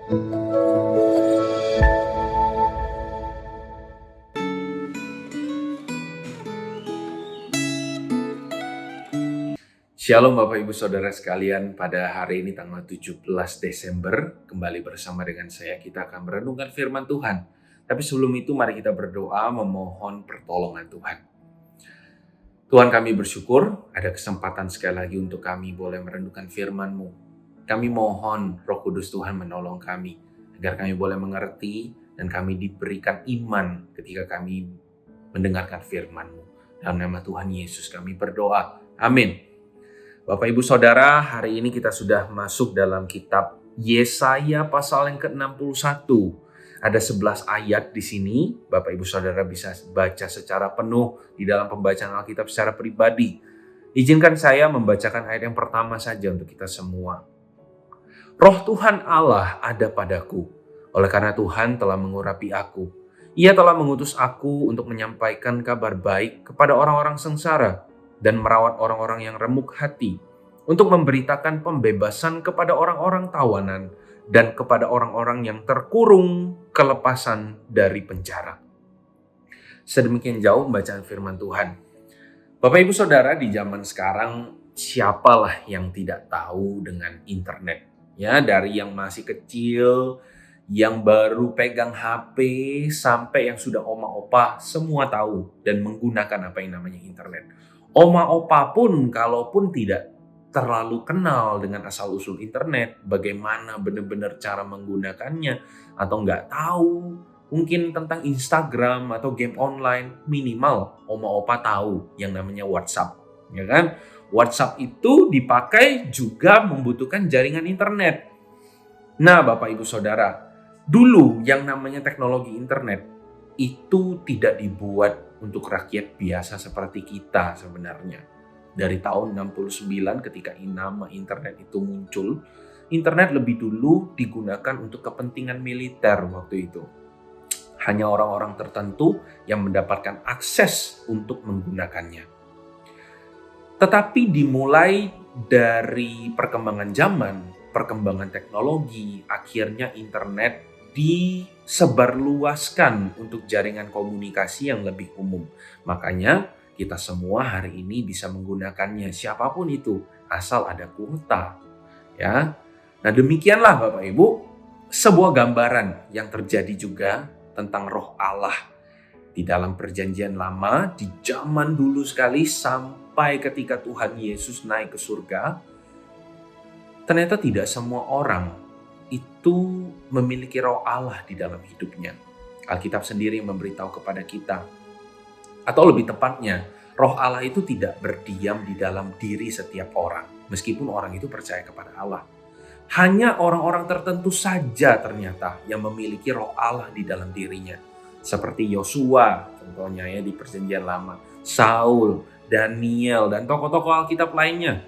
Shalom Bapak Ibu Saudara sekalian, pada hari ini tanggal 17 Desember, kembali bersama dengan saya, kita akan merenungkan firman Tuhan. Tapi sebelum itu mari kita berdoa memohon pertolongan Tuhan. Tuhan, kami bersyukur ada kesempatan sekali lagi untuk kami boleh merenungkan firman-Mu. Kami mohon Roh Kudus Tuhan menolong kami, agar kami boleh mengerti dan kami diberikan iman ketika kami mendengarkan firman-Mu. Dalam nama Tuhan Yesus kami berdoa. Amin. Bapak Ibu Saudara, hari ini kita sudah masuk dalam kitab Yesaya pasal yang ke-61. Ada 11 ayat di sini. Bapak Ibu Saudara bisa baca secara penuh di dalam pembacaan Alkitab secara pribadi. Izinkan saya membacakan ayat yang pertama saja untuk kita semua. Roh Tuhan Allah ada padaku, oleh karena Tuhan telah mengurapi aku. Ia telah mengutus aku untuk menyampaikan kabar baik kepada orang-orang sengsara dan merawat orang-orang yang remuk hati, untuk memberitakan pembebasan kepada orang-orang tawanan dan kepada orang-orang yang terkurung kelepasan dari penjara. Sedemikian jauh pembacaan firman Tuhan. Bapak Ibu Saudara, di zaman sekarang siapalah yang tidak tahu dengan internet? Ya, dari yang masih kecil, yang baru pegang HP, sampai yang sudah oma opa, semua tahu dan menggunakan apa yang namanya internet. Oma opa pun kalaupun tidak terlalu kenal dengan asal-usul internet, bagaimana benar-benar cara menggunakannya, atau nggak tahu mungkin tentang Instagram atau game online, minimal oma opa tahu yang namanya WhatsApp, ya kan? WhatsApp itu dipakai juga membutuhkan jaringan internet. Nah, Bapak Ibu Saudara, dulu yang namanya teknologi internet itu tidak dibuat untuk rakyat biasa seperti kita sebenarnya. Dari tahun 69 ketika nama internet itu muncul, internet lebih dulu digunakan untuk kepentingan militer waktu itu. Hanya orang-orang tertentu yang mendapatkan akses untuk menggunakannya. Tetapi dimulai dari perkembangan zaman, perkembangan teknologi, akhirnya internet disebarluaskan untuk jaringan komunikasi yang lebih umum. Makanya kita semua hari ini bisa menggunakannya, siapapun itu, asal ada kuota. Ya. Nah, demikianlah Bapak Ibu, sebuah gambaran yang terjadi juga tentang Roh Allah di dalam Perjanjian Lama, di zaman dulu sekali sampai ketika Tuhan Yesus naik ke surga. Ternyata tidak semua orang itu memiliki Roh Allah di dalam hidupnya. Alkitab sendiri memberitahu kepada kita, atau lebih tepatnya, Roh Allah itu tidak berdiam di dalam diri setiap orang, meskipun orang itu percaya kepada Allah. Hanya orang-orang tertentu saja ternyata yang memiliki Roh Allah di dalam dirinya, seperti Yosua, contohnya ya di Perjanjian Lama, Saul, Daniel, dan tokoh-tokoh Alkitab lainnya,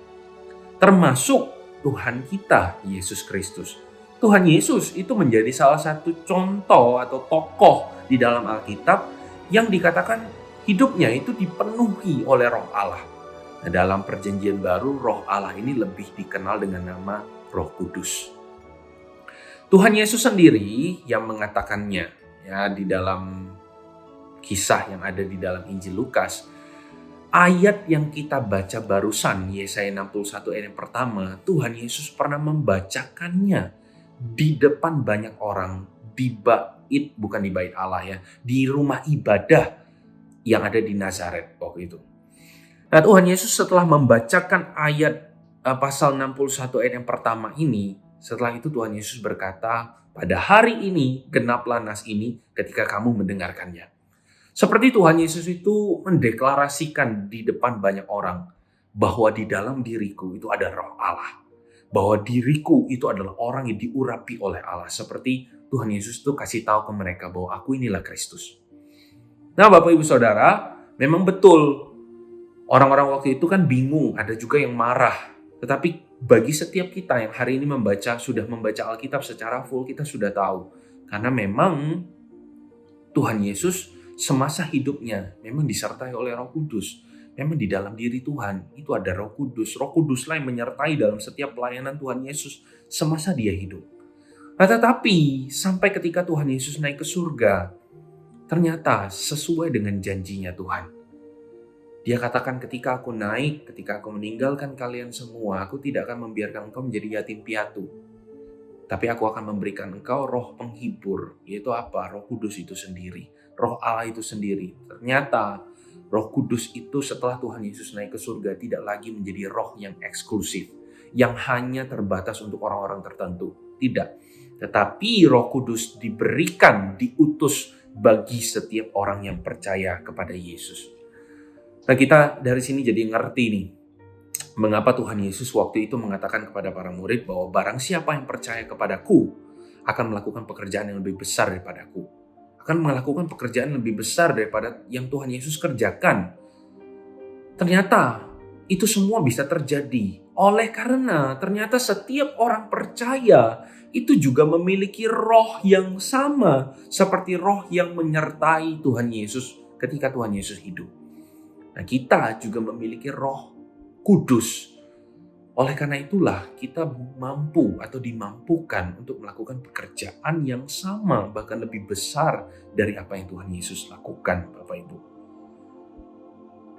termasuk Tuhan kita, Yesus Kristus. Tuhan Yesus itu menjadi salah satu contoh atau tokoh di dalam Alkitab yang dikatakan hidupnya itu dipenuhi oleh Roh Allah. Nah, dalam Perjanjian Baru, Roh Allah ini lebih dikenal dengan nama Roh Kudus. Tuhan Yesus sendiri yang mengatakannya ya di dalam kisah yang ada di dalam Injil Lukas. Ayat yang kita baca barusan, Yesaya 61 ayat yang pertama, Tuhan Yesus pernah membacakannya di depan banyak orang, di bait, bukan di bait Allah ya, di rumah ibadah yang ada di Nazaret waktu itu. Nah, Tuhan Yesus setelah membacakan ayat pasal 61 ayat yang pertama ini, setelah itu Tuhan Yesus berkata, pada hari ini genaplah nas ini ketika kamu mendengarkannya. Seperti Tuhan Yesus itu mendeklarasikan di depan banyak orang bahwa di dalam diriku itu ada Roh Allah. Bahwa diriku itu adalah orang yang diurapi oleh Allah. Seperti Tuhan Yesus itu kasih tahu ke mereka bahwa aku inilah Kristus. Nah, Bapak Ibu Saudara, memang betul orang-orang waktu itu kan bingung, ada juga yang marah. Tetapi bagi setiap kita yang hari ini sudah membaca Alkitab secara full, kita sudah tahu. Karena memang Tuhan Yesus semasa hidupnya memang disertai oleh Roh Kudus. Memang di dalam diri Tuhan itu ada Roh Kudus. Roh Kuduslah yang menyertai dalam setiap pelayanan Tuhan Yesus semasa dia hidup. Nah, tetapi sampai ketika Tuhan Yesus naik ke surga, ternyata sesuai dengan janjinya Tuhan. Dia katakan, ketika aku naik, ketika aku meninggalkan kalian semua, aku tidak akan membiarkan engkau menjadi yatim piatu. Tapi aku akan memberikan engkau roh penghibur, yaitu apa? Roh Kudus itu sendiri, roh Allah itu sendiri. Ternyata roh Kudus itu setelah Tuhan Yesus naik ke surga tidak lagi menjadi roh yang eksklusif, yang hanya terbatas untuk orang-orang tertentu. Tidak. Tetapi roh Kudus diberikan, diutus bagi setiap orang yang percaya kepada Yesus. Nah, kita dari sini jadi ngerti nih, mengapa Tuhan Yesus waktu itu mengatakan kepada para murid bahwa barang siapa yang percaya kepadaku akan melakukan pekerjaan yang lebih besar daripadaku. Akan melakukan pekerjaan yang lebih besar daripada yang Tuhan Yesus kerjakan. Ternyata itu semua bisa terjadi oleh karena ternyata setiap orang percaya itu juga memiliki roh yang sama seperti roh yang menyertai Tuhan Yesus ketika Tuhan Yesus hidup. Nah, kita juga memiliki roh Kudus. Oleh karena itulah kita mampu atau dimampukan untuk melakukan pekerjaan yang sama, bahkan lebih besar dari apa yang Tuhan Yesus lakukan, Bapak Ibu.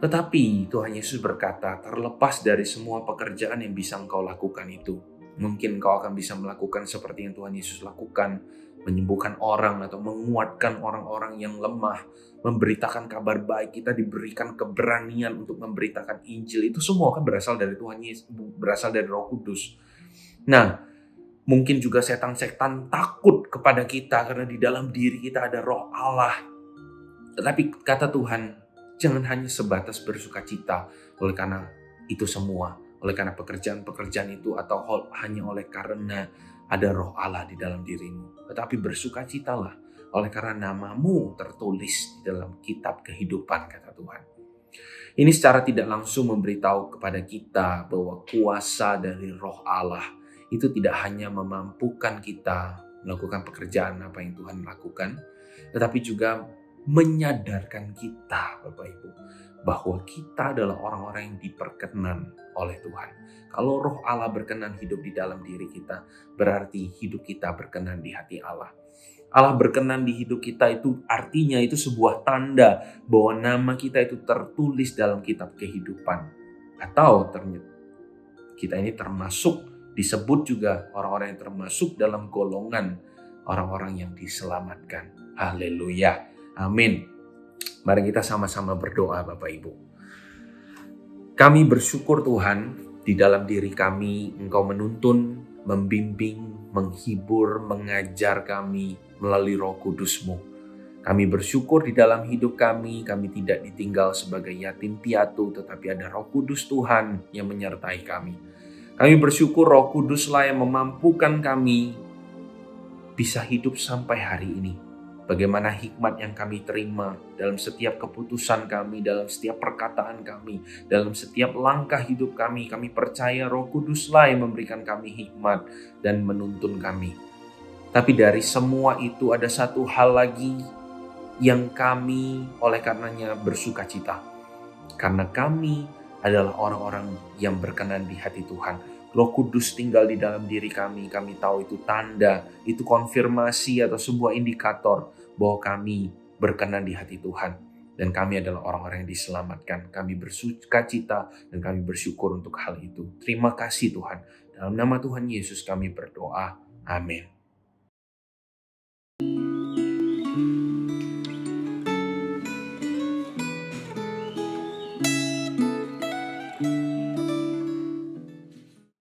Tetapi Tuhan Yesus berkata, terlepas dari semua pekerjaan yang bisa engkau lakukan itu, mungkin engkau akan bisa melakukan seperti yang Tuhan Yesus lakukan, menyembuhkan orang atau menguatkan orang-orang yang lemah, memberitakan kabar baik, kita diberikan keberanian untuk memberitakan Injil. Itu semua kan berasal dari Tuhan Yesus, berasal dari Roh Kudus. Nah, mungkin juga setan-setan takut kepada kita karena di dalam diri kita ada Roh Allah. Tetapi kata Tuhan, jangan hanya sebatas bersukacita oleh karena itu semua, oleh karena pekerjaan-pekerjaan itu atau hanya oleh karena ada Roh Allah di dalam dirimu. Tetapi bersukacitalah oleh karena namamu tertulis di dalam kitab kehidupan, kata Tuhan. Ini secara tidak langsung memberitahu kepada kita bahwa kuasa dari Roh Allah itu tidak hanya memampukan kita melakukan pekerjaan apa yang Tuhan lakukan, tetapi juga menyadarkan kita, Bapak Ibu, bahwa kita adalah orang-orang yang diperkenan oleh Tuhan. Kalau Roh Allah berkenan hidup di dalam diri kita, berarti hidup kita berkenan di hati Allah. Allah berkenan di hidup kita itu artinya itu sebuah tanda bahwa nama kita itu tertulis dalam kitab kehidupan. Atau kita ini termasuk, disebut juga orang-orang yang termasuk dalam golongan orang-orang yang diselamatkan. Haleluya. Amin. Mari kita sama-sama berdoa, Bapak Ibu. Kami bersyukur Tuhan, di dalam diri kami Engkau menuntun, membimbing, menghibur, mengajar kami melalui Roh Kudus-Mu. Kami bersyukur di dalam hidup kami tidak ditinggal sebagai yatim piatu, tetapi ada Roh Kudus Tuhan yang menyertai kami. Kami bersyukur Roh Kuduslah yang memampukan kami bisa hidup sampai hari ini. Bagaimana hikmat yang kami terima dalam setiap keputusan kami, dalam setiap perkataan kami, dalam setiap langkah hidup kami. Kami percaya Roh Kuduslah yang memberikan kami hikmat dan menuntun kami. Tapi dari semua itu ada satu hal lagi yang kami oleh karenanya bersuka cita. Karena kami adalah orang-orang yang berkenan di hati Tuhan. Roh Kudus tinggal di dalam diri kami tahu itu tanda, itu konfirmasi atau sebuah indikator bahwa kami berkenan di hati Tuhan. Dan kami adalah orang-orang yang diselamatkan. Kami bersuka cita dan kami bersyukur untuk hal itu. Terima kasih Tuhan. Dalam nama Tuhan Yesus kami berdoa. Amin.